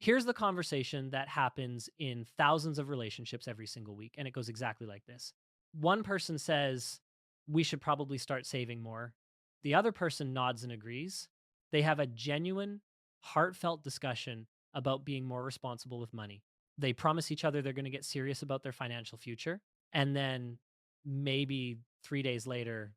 Here's the conversation that happens in thousands of relationships every single week. And it goes exactly like this. One person says, we should probably start saving more. The other person nods and agrees. They have a genuine, heartfelt discussion about being more responsible with money. They promise each other they're going to get serious about their financial future. And then maybe 3 days later,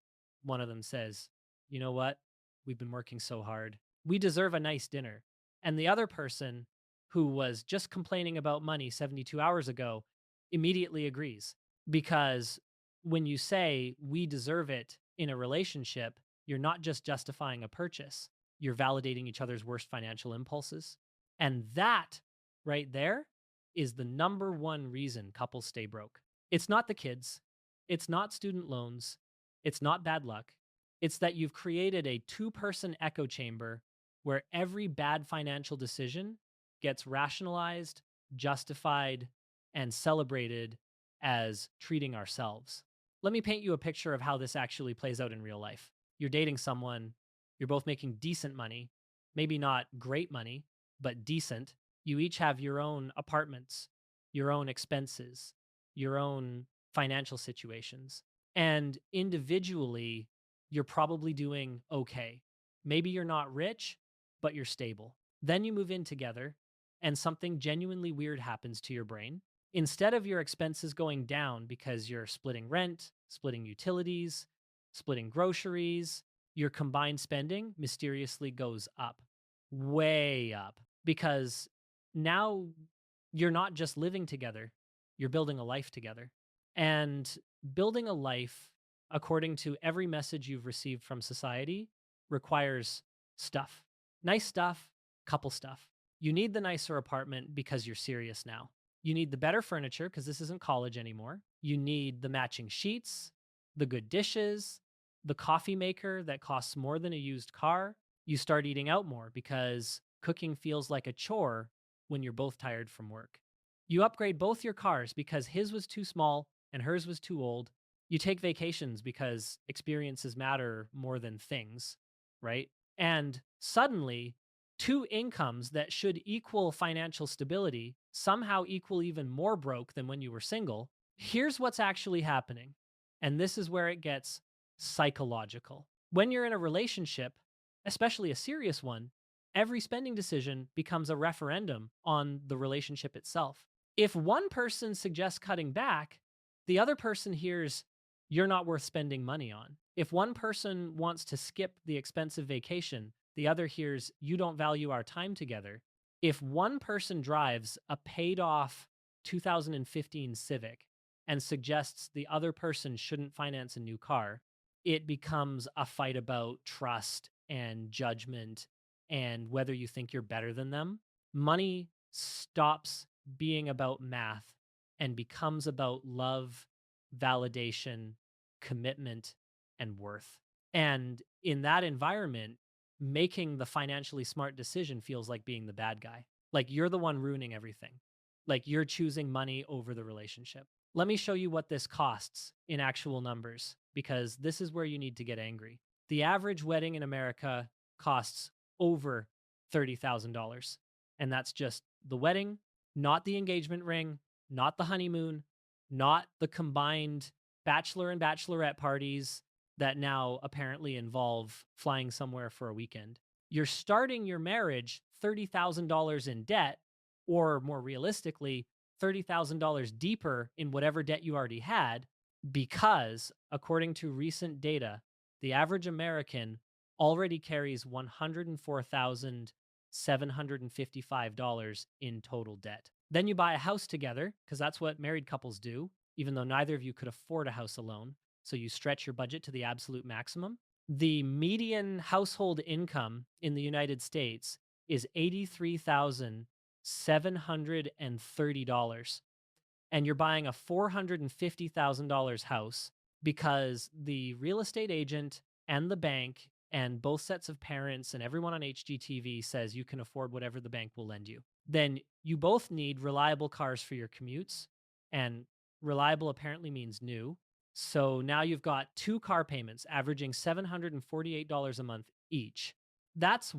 one of them says, you know what? We've been working so hard. We deserve a nice dinner. And the other person who was just complaining about money 72 hours ago immediately agrees. Because when you say we deserve it in a relationship, you're not just justifying a purchase, you're validating each other's worst financial impulses. And that right there is the number one reason couples stay broke. It's not the kids, it's not student loans, it's not bad luck. It's that you've created a two-person echo chamber where every bad financial decision gets rationalized, justified, and celebrated as treating ourselves. Let me paint you a picture of how this actually plays out in real life. You're dating someone, you're both making decent money, maybe not great money, but decent. You each have your own apartments, your own expenses, your own financial situations. And individually, you're probably doing okay. Maybe you're not rich, but you're stable. Then you move in together and something genuinely weird happens to your brain. Instead of your expenses going down because you're splitting rent, splitting utilities, splitting groceries, your combined spending mysteriously goes up, way up, because now you're not just living together, you're building a life together. And building a life, according to every message you've received from society, requires stuff. Nice stuff, couple stuff. You need the nicer apartment because you're serious now. You need the better furniture because this isn't college anymore. You need the matching sheets, the good dishes, the coffee maker that costs more than a used car. You start eating out more because cooking feels like a chore when you're both tired from work. You upgrade both your cars because his was too small and hers was too old. You take vacations because experiences matter more than things, right? And suddenly, two incomes that should equal financial stability somehow equal even more broke than when you were single. Here's what's actually happening. And this is where it gets psychological. When you're in a relationship, especially a serious one, every spending decision becomes a referendum on the relationship itself. If one person suggests cutting back, the other person hears, you're not worth spending money on. If one person wants to skip the expensive vacation, the other hears, you don't value our time together. If one person drives a paid off 2015 Civic and suggests the other person shouldn't finance a new car, it becomes a fight about trust and judgment and whether you think you're better than them. Money stops being about math and becomes about love, validation, commitment, and worth. And in that environment, making the financially smart decision feels like being the bad guy. Like you're the one ruining everything. Like you're choosing money over the relationship. Let me show you what this costs in actual numbers, because this is where you need to get angry. The average wedding in America costs over $30,000. And that's just the wedding, not the engagement ring, not the honeymoon, not the combined bachelor and bachelorette parties that now apparently involve flying somewhere for a weekend. You're starting your marriage $30,000 in debt, or more realistically, $30,000 deeper in whatever debt you already had, because according to recent data, the average American already carries $104,755 in total debt. Then you buy a house together, because that's what married couples do, even though neither of you could afford a house alone. So you stretch your budget to the absolute maximum. The median household income in the United States is $83,730. And you're buying a $450,000 house because the real estate agent and the bank and both sets of parents and everyone on HGTV says you can afford whatever the bank will lend you. Then you both need reliable cars for your commutes, and reliable apparently means new. So now you've got two car payments averaging $748 a month each. That's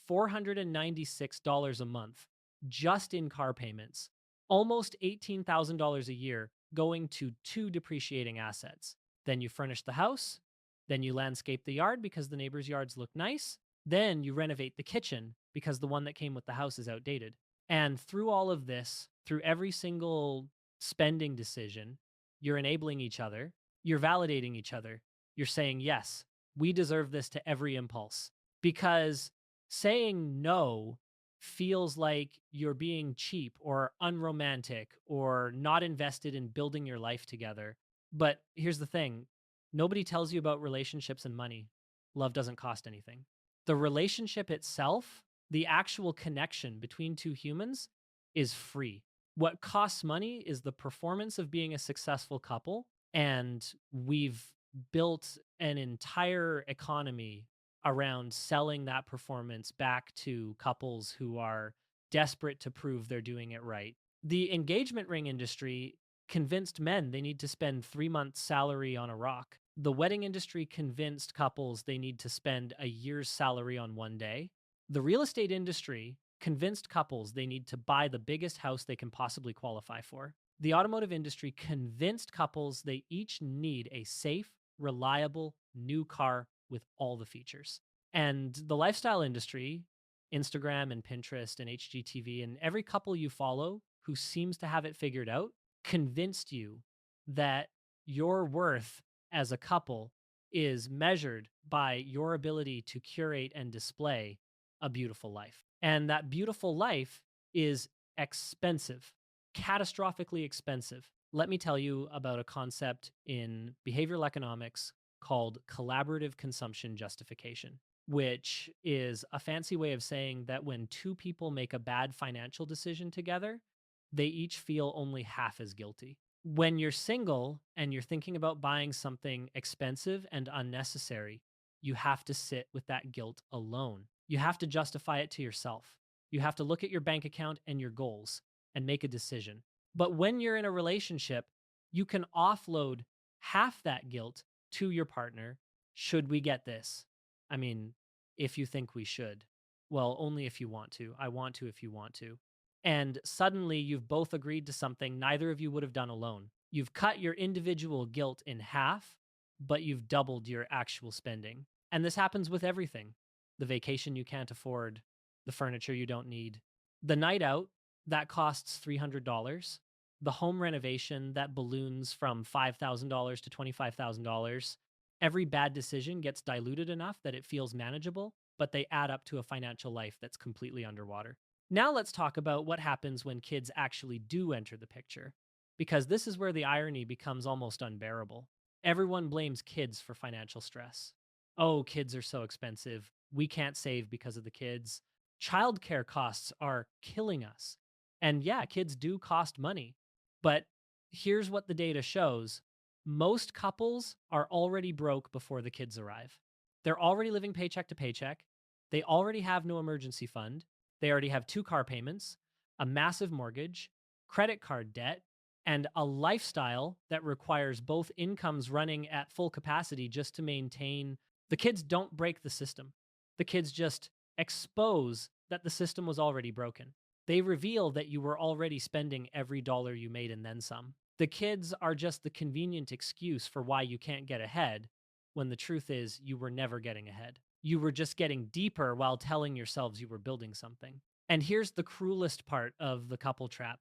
$496 a month just in car payments, almost $18,000 a year going to two depreciating assets. Then you furnish the house, then you landscape the yard because the neighbors' yards look nice, then you renovate the kitchen because the one that came with the house is outdated. And through all of this, through every single spending decision, you're enabling each other, you're validating each other, you're saying, yes, we deserve this to every impulse. Because saying no feels like you're being cheap or unromantic or not invested in building your life together. But here's the thing, nobody tells you about relationships and money. Love doesn't cost anything. The relationship itself, the actual connection between two humans, is free. What costs money is the performance of being a successful couple. And we've built an entire economy around selling that performance back to couples who are desperate to prove they're doing it right. The engagement ring industry convinced men they need to spend 3 months' salary on a rock. The wedding industry convinced couples they need to spend a year's salary on one day. The real estate industry convinced couples they need to buy the biggest house they can possibly qualify for. The automotive industry convinced couples they each need a safe, reliable, new car with all the features. And the lifestyle industry, Instagram and Pinterest and HGTV, and every couple you follow who seems to have it figured out, convinced you that your worth as a couple is measured by your ability to curate and display a beautiful life. And that beautiful life is expensive, catastrophically expensive. Let me tell you about a concept in behavioral economics called collaborative consumption justification, which is a fancy way of saying that when two people make a bad financial decision together, they each feel only half as guilty. When you're single and you're thinking about buying something expensive and unnecessary, you have to sit with that guilt alone. You have to justify it to yourself. You have to look at your bank account and your goals and make a decision. But when you're in a relationship, you can offload half that guilt to your partner. Should we get this? I mean, if you think we should. Well, only if you want to. I want to if you want to. And suddenly you've both agreed to something neither of you would have done alone. You've cut your individual guilt in half, but you've doubled your actual spending. And this happens with everything: the vacation you can't afford, the furniture you don't need, the night out that costs $300, the home renovation that balloons from $5,000 to $25,000. Every bad decision gets diluted enough that it feels manageable, but they add up to a financial life that's completely underwater. Now let's talk about what happens when kids actually do enter the picture, because this is where the irony becomes almost unbearable. Everyone blames kids for financial stress. Oh, kids are so expensive. We can't save because of the kids. Childcare costs are killing us. And yeah, kids do cost money. But here's what the data shows: most couples are already broke before the kids arrive. They're already living paycheck to paycheck. They already have no emergency fund. They already have two car payments, a massive mortgage, credit card debt, and a lifestyle that requires both incomes running at full capacity just to maintain. The kids don't break the system. The kids just expose that the system was already broken. They reveal that you were already spending every dollar you made and then some. The kids are just the convenient excuse for why you can't get ahead, when the truth is you were never getting ahead. You were just getting deeper while telling yourselves you were building something. And here's the cruelest part of the couple trap: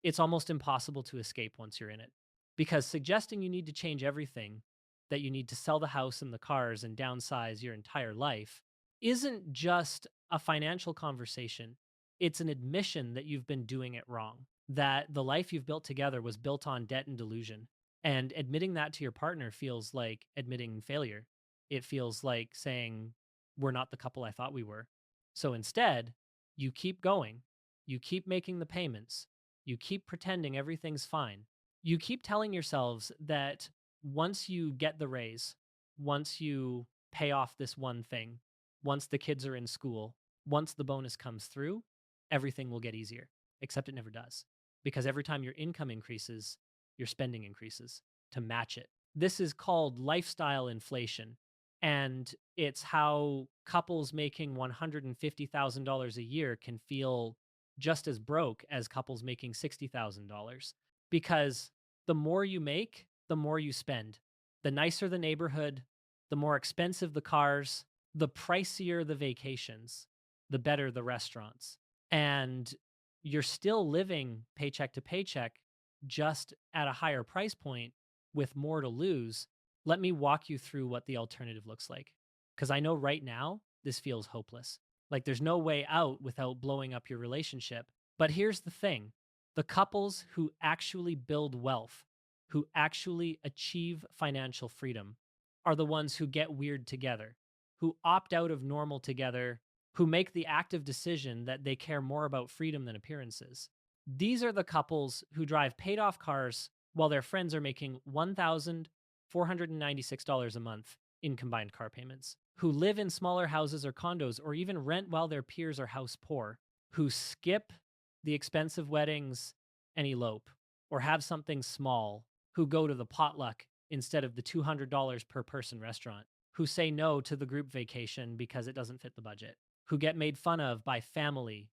it's almost impossible to escape once you're in it. Because suggesting you need to change everything, that you need to sell the house and the cars and downsize your entire life, isn't just a financial conversation. It's an admission that you've been doing it wrong, that the life you've built together was built on debt and delusion. And admitting that to your partner feels like admitting failure. It feels like saying, we're not the couple I thought we were. So instead, you keep going. You keep making the payments. You keep pretending everything's fine. You keep telling yourselves that once you get the raise, once you pay off this one thing, once the kids are in school, once the bonus comes through, everything will get easier. Except it never does. Because every time your income increases, your spending increases to match it. This is called lifestyle inflation. And it's how couples making $150,000 a year can feel just as broke as couples making $60,000 because the more you make, the more you spend. The nicer the neighborhood, the more expensive the cars, the pricier the vacations, the better the restaurants. And you're still living paycheck to paycheck, just at a higher price point with more to lose. Let me walk you through what the alternative looks like. Because I know right now this feels hopeless. Like there's no way out without blowing up your relationship. But here's the thing, the couples who actually build wealth, who actually achieve financial freedom, are the ones who get weird together, who opt out of normal together, who make the active decision that they care more about freedom than appearances. These are the couples who drive paid off cars while their friends are making $1,496 a month in combined car payments, who live in smaller houses or condos or even rent while their peers are house poor, who skip the expensive weddings and elope, or have something small, who go to the potluck instead of the $200 per person restaurant, who say no to the group vacation because it doesn't fit the budget, who get made fun of by family,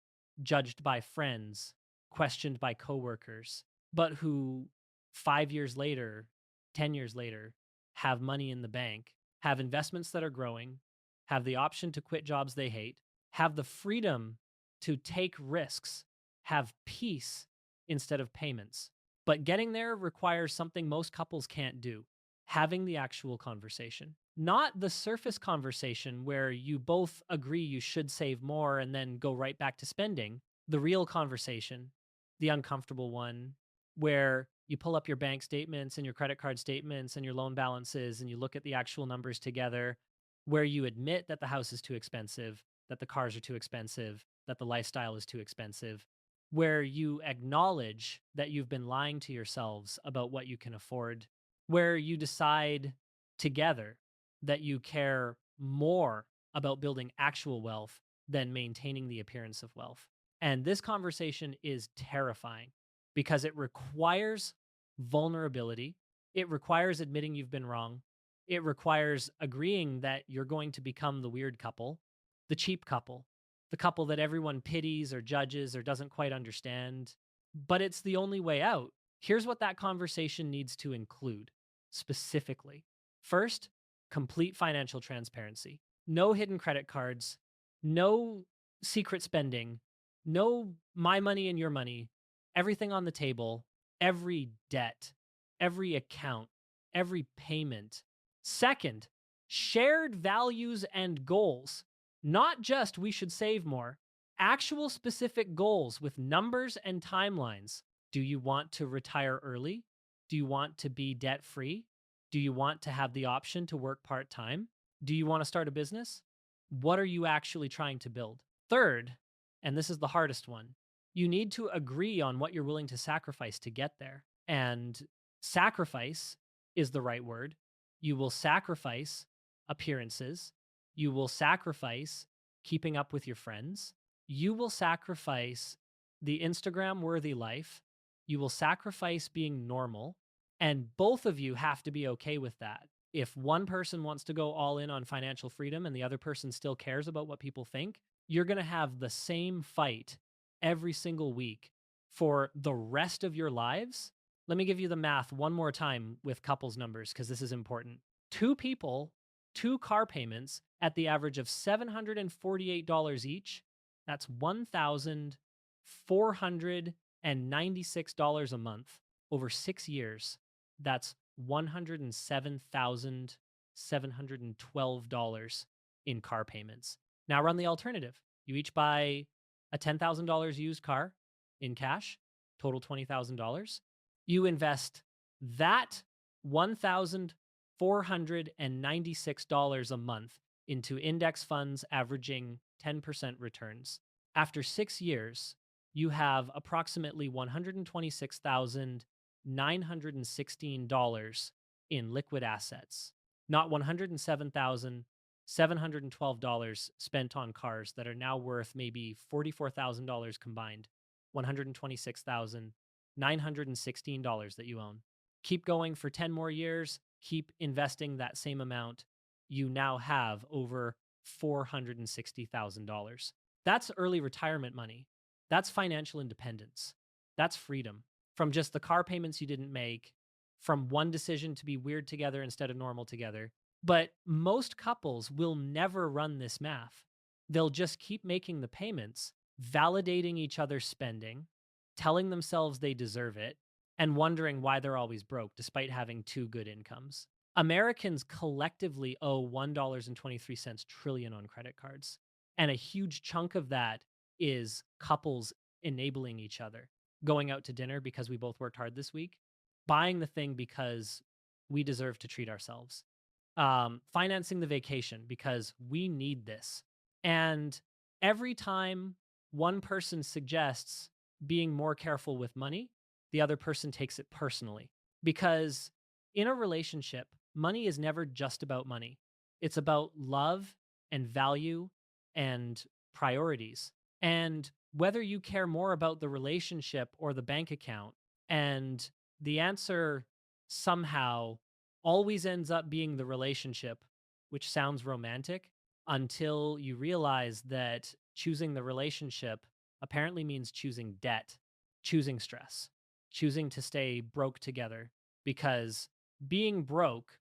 judged by friends, questioned by coworkers, but who 5 years later, 10 years later, have money in the bank, have investments that are growing, have the option to quit jobs they hate, have the freedom to take risks, have peace instead of payments. But getting there requires something most couples can't do, having the actual conversation. Not the surface conversation where you both agree you should save more and then go right back to spending. The real conversation, the uncomfortable one, where you pull up your bank statements and your credit card statements and your loan balances and you look at the actual numbers together, where you admit that the house is too expensive, that the cars are too expensive, that the lifestyle is too expensive, where you acknowledge that you've been lying to yourselves about what you can afford, where you decide together that you care more about building actual wealth than maintaining the appearance of wealth. And this conversation is terrifying because it requires vulnerability. It requires admitting you've been wrong. It requires agreeing that you're going to become the weird couple, the cheap couple, the couple that everyone pities or judges or doesn't quite understand. But it's the only way out. Here's what that conversation needs to include specifically. First, complete financial transparency. No hidden credit cards, no secret spending, no my money and your money, everything on the table, every debt, every account, every payment. Second, shared values and goals. Not just we should save more, actual specific goals with numbers and timelines. Do you want to retire early? Do you want to be debt free? Do you want to have the option to work part time? Do you want to start a business? What are you actually trying to build? Third, and this is the hardest one, you need to agree on what you're willing to sacrifice to get there. And sacrifice is the right word. You will sacrifice appearances. You will sacrifice keeping up with your friends. You will sacrifice the Instagram worthy life. You will sacrifice being normal. And both of you have to be okay with that. If one person wants to go all in on financial freedom and the other person still cares about what people think, you're going to have the same fight every single week for the rest of your lives. Let me give you the math one more time with couples numbers because this is important. Two people, two car payments at the average of $748 each. That's $1,496 a month over 6 years. That's $107,712 in car payments. Now run the alternative. You each buy a $10,000 used car in cash, total $20,000. You invest that $1,496 a month into index funds averaging 10% returns. After 6 years, you have approximately $126,916 in liquid assets, not $107,712 spent on cars that are now worth maybe $44,000 combined, $126,916 that you own. Keep going for 10 more years, keep investing that same amount. you now have over $460,000. That's early retirement money. That's financial independence. That's freedom from just the car payments you didn't make, from one decision to be weird together instead of normal together. But most couples will never run this math. They'll just keep making the payments, validating each other's spending, telling themselves they deserve it, and wondering why they're always broke despite having two good incomes. Americans collectively owe $1.23 trillion on credit cards. And a huge chunk of that is couples enabling each other, going out to dinner because we both worked hard this week, buying the thing because we deserve to treat ourselves, financing the vacation because we need this. And every time one person suggests being more careful with money, the other person takes it personally. Because in a relationship, money is never just about money, it's about love and value and priorities. And whether you care more about the relationship or the bank account, and the answer somehow always ends up being the relationship, which sounds romantic until you realize that choosing the relationship apparently means choosing debt, choosing stress, choosing to stay broke together. Because being broke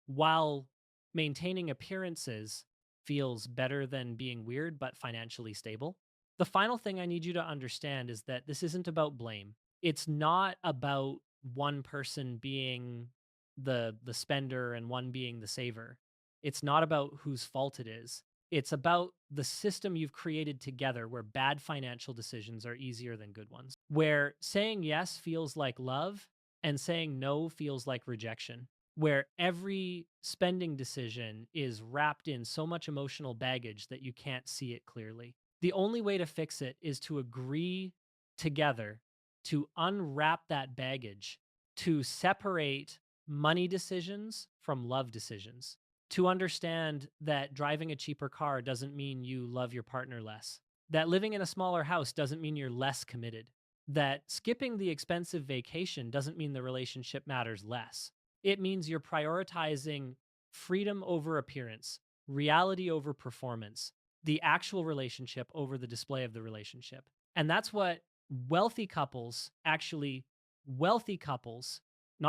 while maintaining appearances feels better than being weird but financially stable. The final thing I need you to understand is that this isn't about blame. It's not about one person being the spender and one being the saver. It's not about whose fault it is. It's about the system you've created together where bad financial decisions are easier than good ones. Where saying yes feels like love and saying no feels like rejection. Where every spending decision is wrapped in so much emotional baggage that you can't see it clearly. The only way to fix it is to agree together to unwrap that baggage, to separate money decisions from love decisions, to understand that driving a cheaper car doesn't mean you love your partner less, that living in a smaller house doesn't mean you're less committed, that skipping the expensive vacation doesn't mean the relationship matters less. It means you're prioritizing freedom over appearance, reality over performance, the actual relationship over the display of the relationship. And that's what wealthy couples, not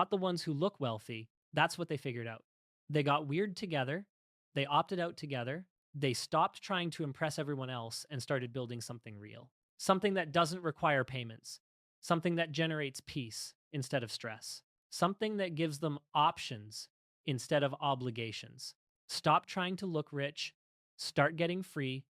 the ones who look wealthy, that's what they figured out. They got weird together, they opted out together, they stopped trying to impress everyone else and started building something real. Something that doesn't require payments, something that generates peace instead of stress, something that gives them options instead of obligations. Stop trying to look rich, start getting free,